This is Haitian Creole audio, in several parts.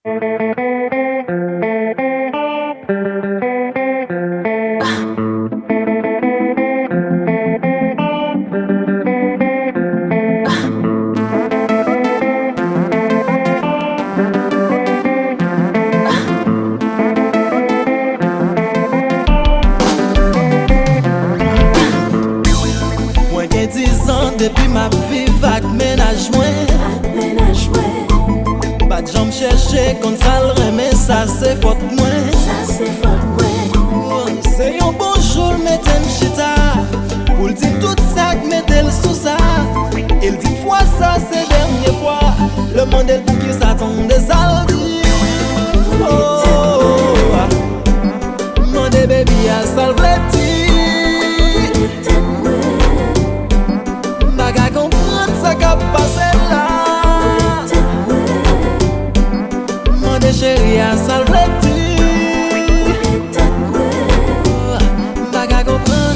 Mwen gen 10 ans depi ma viv ak menaj mwen. Pat jam chèche kon sal reme, sa se fote mwen. Se yon bonjour meten chita, pou l'di tout sa k metel sou sa. Il dit fwa sa se denye fwa, le monde pou ki s'attend de saldi. Mande baby a salveti, baga kompren sa ka pase la. Mande chéri a salveti, baga kompren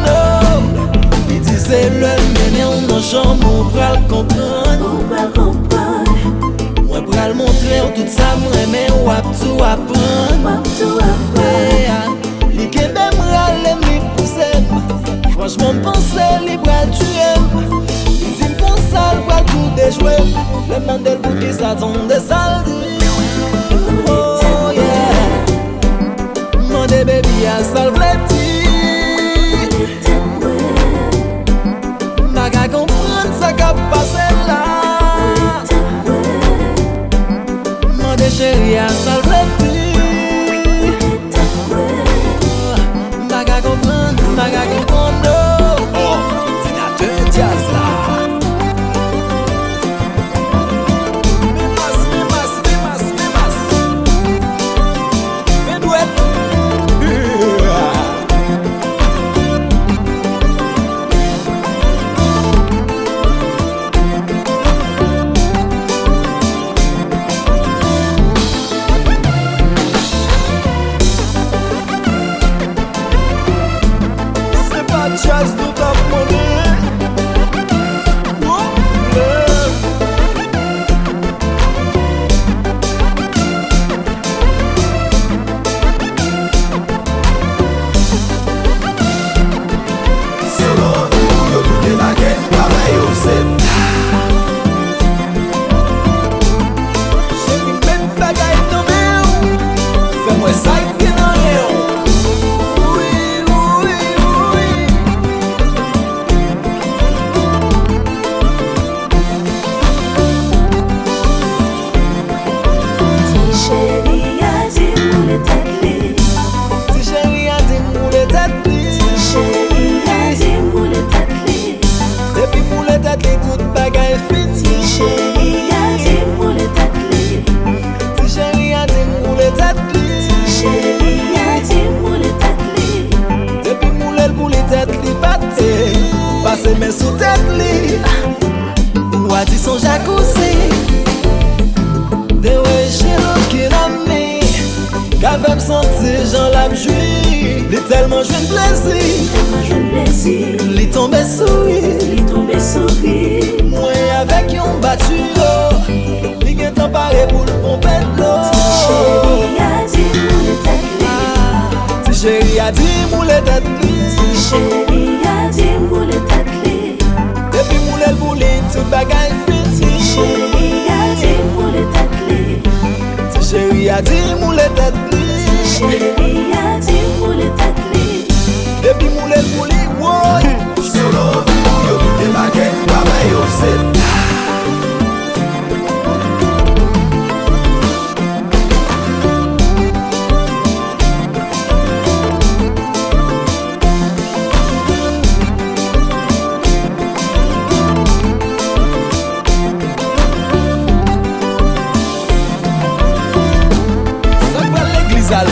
no. Il dit c'est le mene on nan chan moun pral kompren. Mwen pral montre ou tout sa mwen wap tou apren. Li kebe mralem li pousem, franchement m'pense li pral tuem. Li di m'konsal pral tout déjouem, le mandel pou ki s'attend de saldi. Oh yeah, mande baby a salveti, baga kompren sa ka pase la. Mande chéri a salveti, baga kompren no. Oh, ordinateur jazz la. Jazz tout a money. Pase men sou tèt li, ou a di son jacuzzi. De wè jelo ki rame, k'avem santi jan la m'jwi. Li telman jwen plezi, li tombe souri. Mwen avek yon batu yo, li gen tan pare pou l'pompe d'lo. Ti chéri a di moule tèt li, depi moule l'bouli, tout bagay fini. Ti chéri a di moule tèt li, depi moule l'bouli, woy. Solo yo de bagay baba yo set. Sa kwa l'eglise al